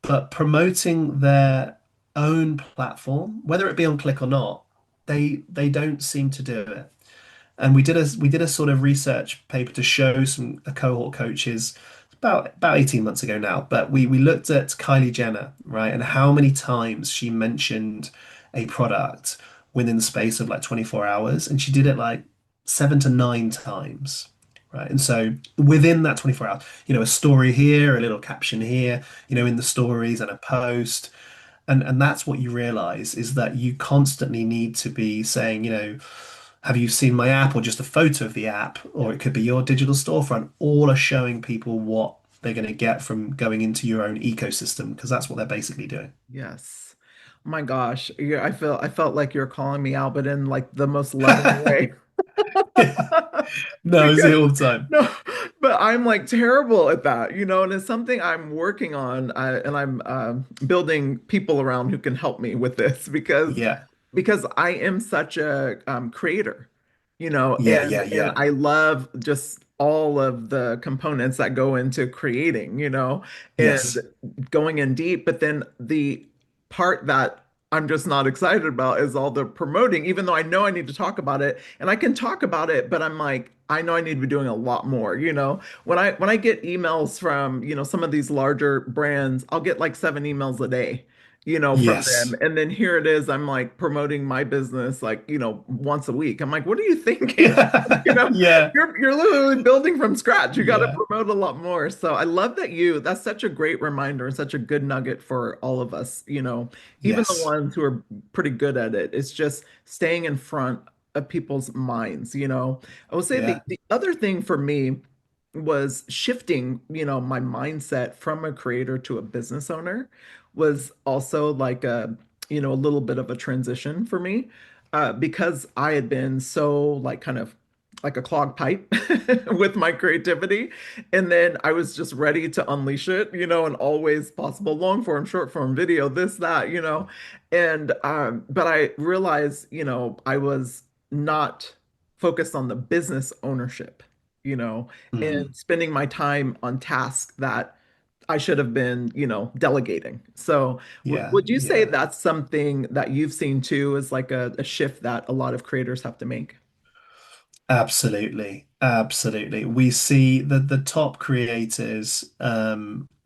but promoting their own platform, whether it be on Click or not, they don't seem to do it. And we did a sort of research paper to show some a cohort coaches about 18 months ago now, but we looked at Kylie Jenner, right, and how many times she mentioned a product within the space of like 24 hours, and she did it like 7 to 9 times. Right. And so within that 24 hours, a story here, a little caption here, in the stories and a post. And that's what you realize is that you constantly need to be saying, have you seen my app, or just a photo of the app, or it could be your digital storefront. All are showing people what they're going to get from going into your own ecosystem, because that's what they're basically doing. Yes. Oh my gosh. Yeah, I felt like you're calling me out, but in like the most loving way. No, I see Because it all the time. no, but I'm like terrible at that, and it's something I'm working on, and I'm building people around who can help me with this Yeah. because I am such a creator, Yeah, and yeah, yeah. I love just all of the components that go into creating, and Yes. going in deep. But then the part that I'm just not excited about is all the promoting, even though I know I need to talk about it and I can talk about it, but I'm like, I know I need to be doing a lot more, when I get emails from, some of these larger brands, I'll get like 7 emails a day, from them. Yes. And then here it is, I'm like promoting my business like, once a week. I'm like, what are you thinking? You know, Yeah. you're literally building from scratch. You got to Yeah. promote a lot more. So I love that's such a great reminder and such a good nugget for all of us, even the Yes. ones who are pretty good at it. It's just staying in front of people's minds. I will say Yeah. the other thing for me was shifting, my mindset from a creator to a business owner was also like a little bit of a transition for me, because I had been so like kind of like a clogged pipe with my creativity. And then I was just ready to unleash it, and always possible long form, short form video, this, that, And but I realized, I was not focused on the business ownership, and Mhm. spending my time on tasks that I should have been, delegating. So Yeah. would you say Yeah. that's something that you've seen too, is like a shift that a lot of creators have to make? Absolutely. Absolutely. We see the top creators,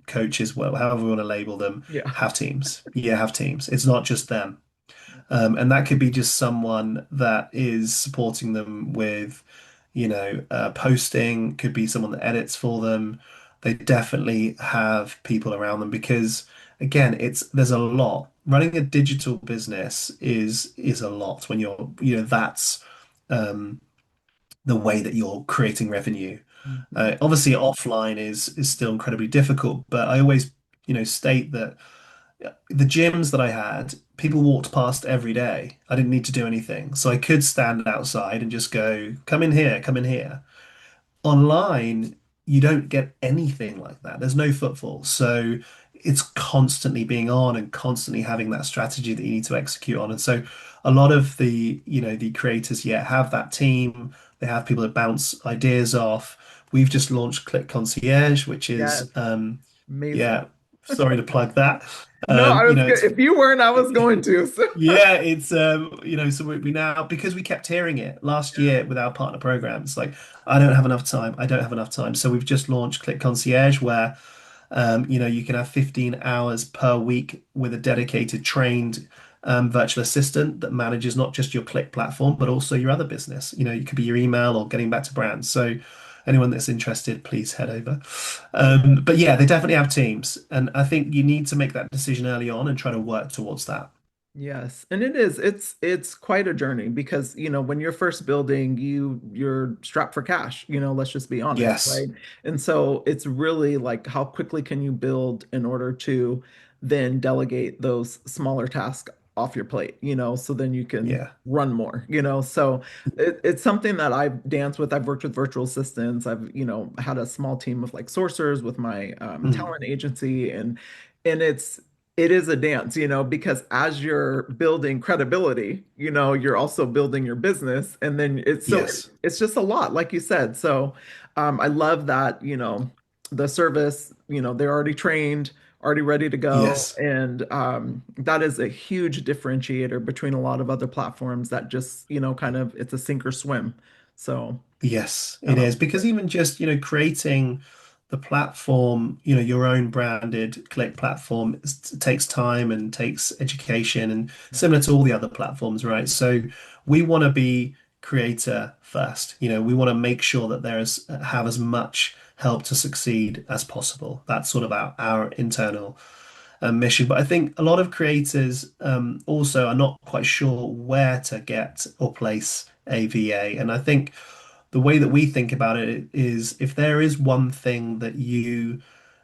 coaches, well, however we want to label them, Yeah. have teams. Yeah, have teams. It's not just them. And that could be just someone that is supporting them with, posting, could be someone that edits for them. They definitely have people around them because again, there's a lot. Running a digital business is a lot when that's um the way that you're creating revenue. Mhm. Obviously, offline is still incredibly difficult, but I always, state that the gyms that I had, people walked past every day. I didn't need to do anything, so I could stand outside and just go, "Come in here, come in here." Online, you don't get anything like that. There's no footfall. So it's constantly being on and constantly having that strategy that you need to execute on. And so a lot of the creators, yeah, have that team. They have people that bounce ideas off. We've just launched Click Concierge, which Yes, is, amazing. yeah, sorry to plug that. No, I was good. It's If you weren't, I was going to. So. yeah, it's so we now, because we kept hearing it last year with our partner programs, like, I don't have enough time, I don't have enough time. So we've just launched Click Concierge, where you can have 15 hours per week with a dedicated trained virtual assistant that manages not just your Click platform, but also your other business. It could be your email or getting back to brands. So anyone that's interested, please head over. But yeah, they definitely have teams, and I think you need to make that decision early on and try to work towards that. Yes, and it is. It's quite a journey because, when you're first building, you're strapped for cash, let's just be honest, Yes. right? And so it's really like how quickly can you build in order to then delegate those smaller tasks off your plate, so then you can Yeah. run more, So it's something that I've danced with. I've worked with virtual assistants. I've, had a small team of like sourcers with my Mm. talent agency, and it is a dance, because as you're building credibility, you're also building your business. And then Yes. it's just a lot, like you said. So I love that, the service, they're already trained, already ready to go. Yes. And that is a huge differentiator between a lot of other platforms that just, kind of it's a sink or swim. So Yes, it is. Because even just, creating the platform, your own branded Click platform takes time and takes education, and similar to all the other platforms, right? So we want to be creator first. We want to make sure that have as much help to succeed as possible. That's sort of our internal mission. But I think a lot of creators also are not quite sure where to get or place a VA. And I think the way that we think about it is, if there is one thing that you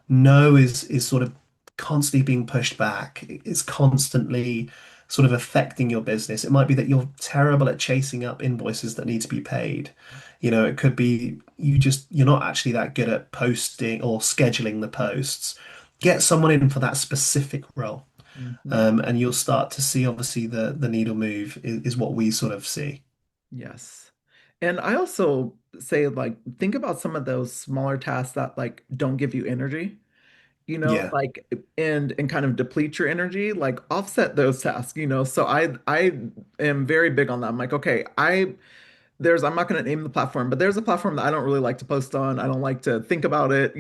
know is sort of constantly being pushed back, it's constantly sort of affecting your business. It might be that you're terrible at chasing up invoices that need to be paid. It could be you're not actually that good at posting or scheduling the posts. Get someone in for that specific role. Mhm. And you'll start to see, obviously, the needle move is what we sort of see. Yes. And I also say, like, think about some of those smaller tasks that like don't give you energy, Yeah, like, and kind of deplete your energy, like offset those tasks, So I am very big on that. I'm like, okay, I'm not going to name the platform, but there's a platform that I don't really like to post on. I don't like to think about it,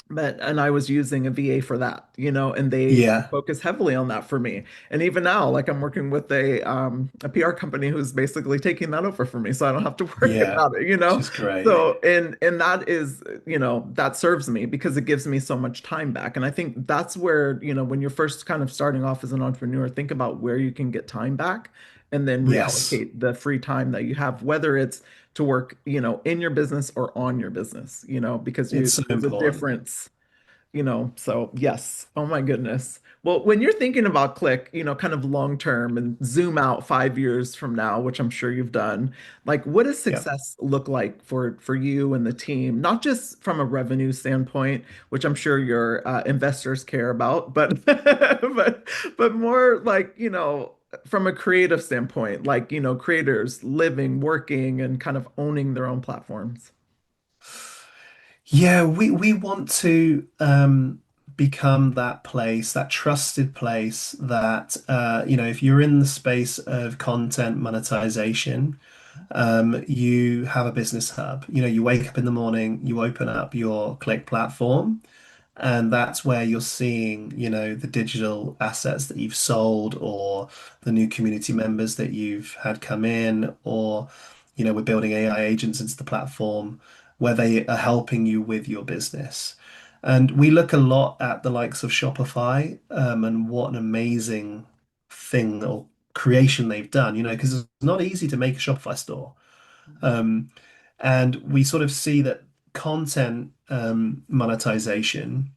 But and I was using a VA for that, and they yeah, focus heavily on that for me. And even now, like I'm working with a PR company who's basically taking that over for me, so I don't have to worry yeah, about which is great. So and that is, that serves me because it gives me so much time back. And I think that's where, when you're first kind of starting off as an entrepreneur, think about where you can get time back and then Yes, reallocate the free time that you have, whether it's to work, in your business or on your business, because it's so there's a important. difference, So yes. Oh my goodness. Well, when you're thinking about Click, kind of long term and zoom out 5 years from now, which I'm sure you've done, like what does Yeah. success look like for you and the team? Not just from a revenue standpoint, which I'm sure your investors care about, but but more like, from a creative standpoint, like, creators living, working, and kind of owning their own platforms. Yeah, we want to become that place, that trusted place that if you're in the space of content monetization, you have a business hub. You wake up in the morning, you open up your Click platform, and that's where you're seeing, the digital assets that you've sold, or the new community members that you've had come in, or, we're building AI agents into the platform where they are helping you with your business. And we look a lot at the likes of Shopify, and what an amazing thing or creation they've done, because it's not easy to make a Shopify store. Um, and we sort of see that content monetization,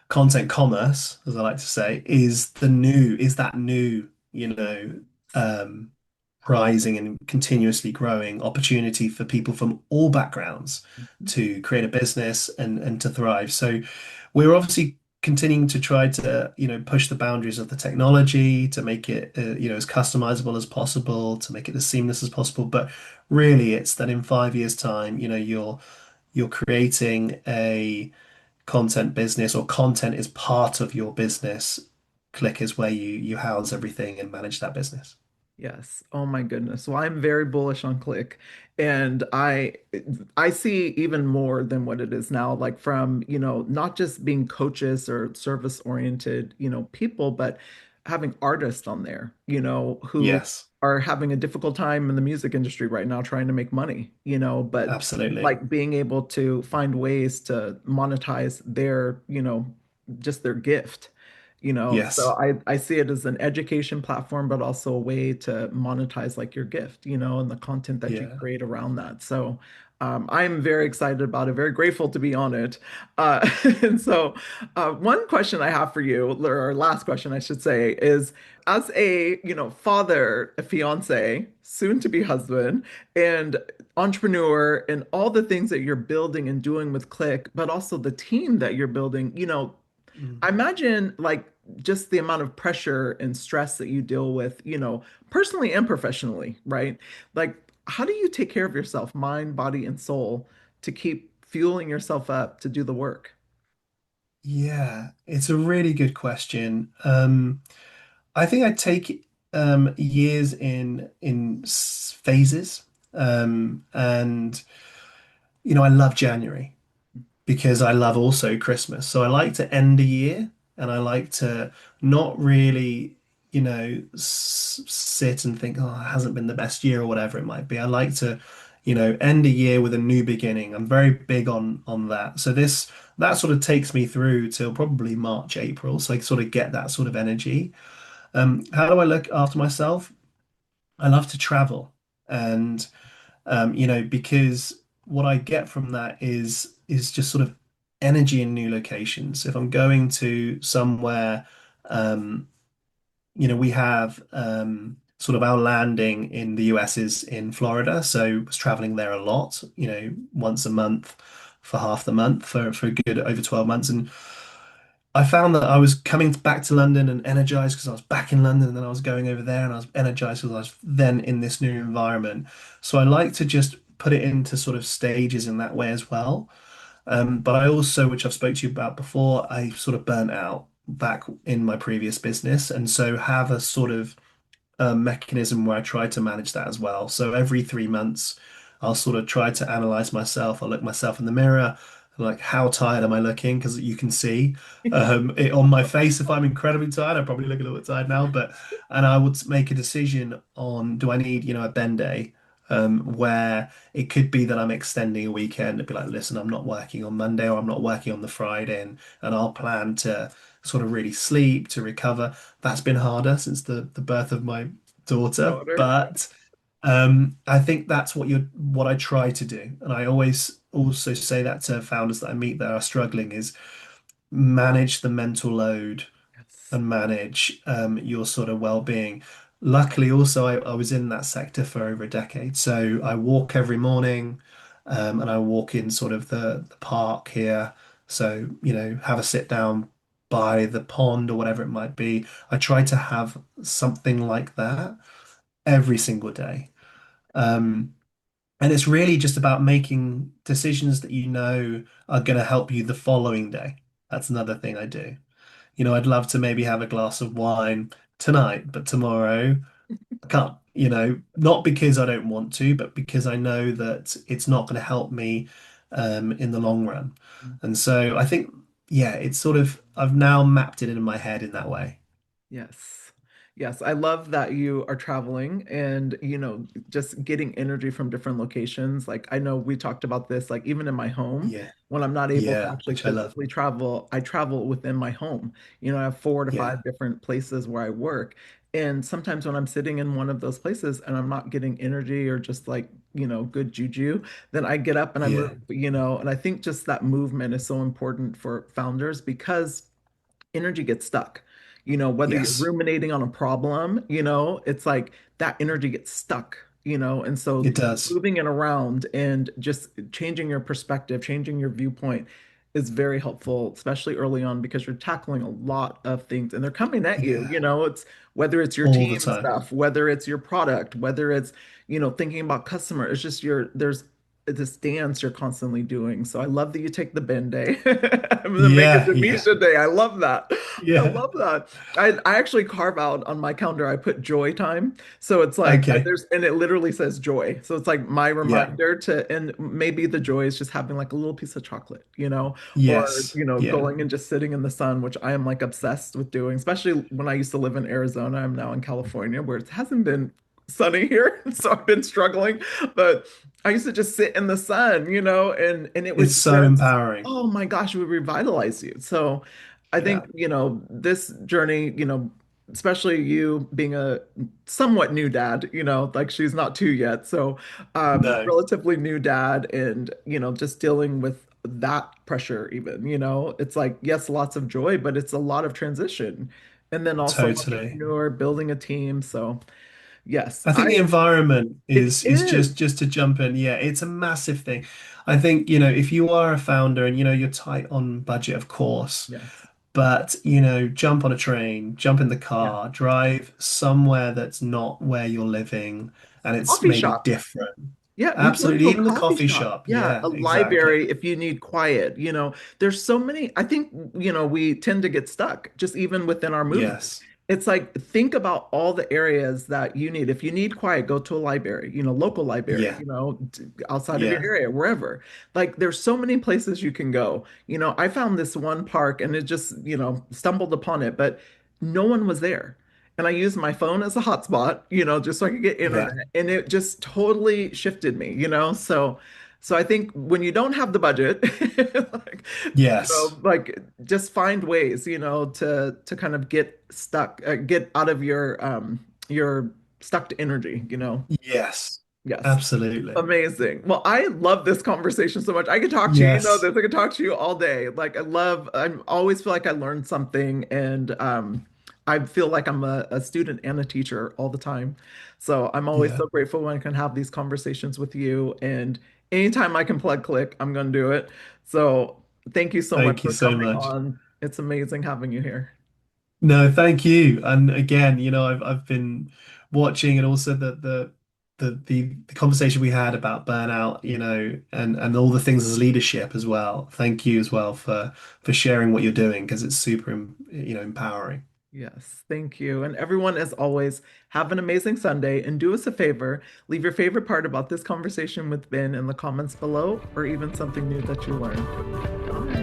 content commerce, as I like to say, is that new, um, rising and continuously growing opportunity for people from all backgrounds to create a business and to thrive. So we're obviously continuing to try to, push the boundaries of the technology to make it, as customizable as possible, to make it as seamless as possible. But really, it's that in 5 years' time, you're creating a content business, or content is part of your business. KLIQ is where you house everything and manage that business. Yes. Oh my goodness. Well, I'm very bullish on Click, and I see even more than what it is now, like from, not just being coaches or service oriented, people, but having artists on there, who Yes, are having a difficult time in the music industry right now trying to make money, but absolutely. like being able to find ways to monetize their, just their gift. So Yes. I see it as an education platform, but also a way to monetize like your gift, and the content that you Yeah. create around that. So I'm very excited about it, very grateful to be on it. And so one question I have for you, or last question I should say, is as a, father, a fiance, soon to be husband, and entrepreneur, and all the things that you're building and doing with Click, but also the team that you're building, Mm. I imagine like just the amount of pressure and stress that you deal with, personally and professionally, right? Like, how do you take care of yourself, mind, body, and soul, to keep fueling yourself up to do the work? Yeah, it's a really good question. I think I take years in phases. And I love January because I love also Christmas. So I like to end a year, and I like to not really, sit and think, oh, it hasn't been the best year or whatever it might be. I like to, end a year with a new beginning. I'm very big on that. So that sort of takes me through till probably March, April. So I sort of get that sort of energy. How do I look after myself? I love to travel. And because what I get from that is just sort of energy in new locations. If I'm going to somewhere, um, we have sort of our landing in the US is in Florida, so I was traveling there a lot, once a month for half the month for a good over 12 months. And I found that I was coming back to London and energized because I was back in London, and then I was going over there and I was energized because I was then in this new environment. So I like to just put it into sort of stages in that way as well. But I also, which I've spoke to you about before, I sort of burnt out back in my previous business, and so have a sort of mechanism where I try to manage that as well. So every 3 months, I'll sort of try to analyze myself. I'll look myself in the mirror, like how tired am I looking? Because you can see it on my face. If I'm incredibly tired, I probably look a little bit tired now. And I would make a decision on, do I need, a Ben day? Where it could be that I'm extending a weekend. It'd be like, listen, I'm not working on Monday, or I'm not working on the Friday, and I'll plan to sort of really sleep to recover. That's been harder since the birth of my daughter, Daughter. but I think that's what I try to do, and I always also say that to founders that I meet that are struggling is manage the mental load Yes. and manage your sort of well-being. Luckily, also, I was in that sector for over a decade, so I walk every morning, and I walk in sort of the park here. So, have a sit down by the pond or whatever it might be. I try to have something like that every single day. Um, and it's really just about making decisions that are going to help you the following day. That's another thing I do. I'd love to maybe have a glass of wine tonight, but tomorrow I can't, not because I don't want to, but because I know that it's not going to help me in the long run. And so I think, yeah, it's sort of, I've now mapped it in my head in that way. Yes. Yes, I love that you are traveling and, just getting energy from different locations. Like I know we talked about this, like even in my home, Yeah. when I'm not able to Yeah. actually Which I love. physically travel, I travel within my home. I have four to Yeah. five different places where I work. And sometimes when I'm sitting in one of those places and I'm not getting energy or just like good juju, then I get up and I move, Yeah. and I think just that movement is so important for founders because energy gets stuck. Whether you're Yes, ruminating on a problem, it's like that energy gets stuck, and so it does. moving it around and just changing your perspective, changing your viewpoint is very helpful, especially early on because you're tackling a lot of things and they're coming at you, Yeah, it's whether it's your all the team time. stuff, whether it's your product, whether it's, thinking about customer, it's just there's this dance you're constantly doing. So I love that you take the Ben day. I'm gonna make a Yeah, yeah, Damesha day. I love that. I yeah. love that. I actually carve out on my calendar, I put joy time. So it's like Okay. there's and it literally says joy. So it's like my Yeah. reminder and maybe the joy is just having like a little piece of chocolate, or Yes. Yeah. going and just sitting in the sun, which I am like obsessed with doing, especially when I used to live in Arizona. I'm now in California where it hasn't been sunny here. So I've been struggling. But I used to just sit in the sun, and it It's would so just, empowering. oh my gosh, it would revitalize you. So I Yeah. think, this journey, especially you being a somewhat new dad, like she's not two yet. So No, relatively new dad and, just dealing with that pressure even, it's like, yes, lots of joy, but it's a lot of transition. And then also totally. entrepreneur, building a team. So yes, I think the environment it is is. just to jump in. Yeah, it's a massive thing. I think, if you are a founder and you're tight on budget, of course, Yes. but jump on a train, jump in the Yeah. car, drive somewhere that's not where you're living and it's Coffee maybe shop. different. Yeah, you go Absolutely. to a Even the coffee coffee shop. shop. Yeah, a Yeah, exactly. library if you need quiet. There's so many. I think, we tend to get stuck just even within our movement. Yes. It's like think about all the areas that you need. If you need quiet, go to a library, local library, Yeah. outside of your Yeah. area, wherever. Like there's so many places you can go. I found this one park and it just, stumbled upon it, but no one was there. And I used my phone as a hotspot, just so I could get Yeah. internet. And it just totally shifted me, So I think when you don't have the budget, like, Yes. just find ways, to kind of get stuck, get out of your stuck energy, Yes. Yes. Absolutely. Amazing. Well, I love this conversation so much. I could talk to you, Yes. this. I could talk to you all day. Like I always feel like I learned something and I feel like I'm a student and a teacher all the time. So I'm always Yeah. so grateful when I can have these conversations with you. And anytime I can plug click, I'm gonna do it. So thank you so much Thank you for so coming much. on. It's amazing having you here. No, thank you. And again, I've been watching and also the conversation we had about burnout, and all the things as leadership as well. Thank you as well for sharing what you're doing because it's super, empowering. Yes, thank you. And everyone, as always, have an amazing Sunday and do us a favor. Leave your favorite part about this conversation with Ben in the comments below, or even something new that you learned. Bye.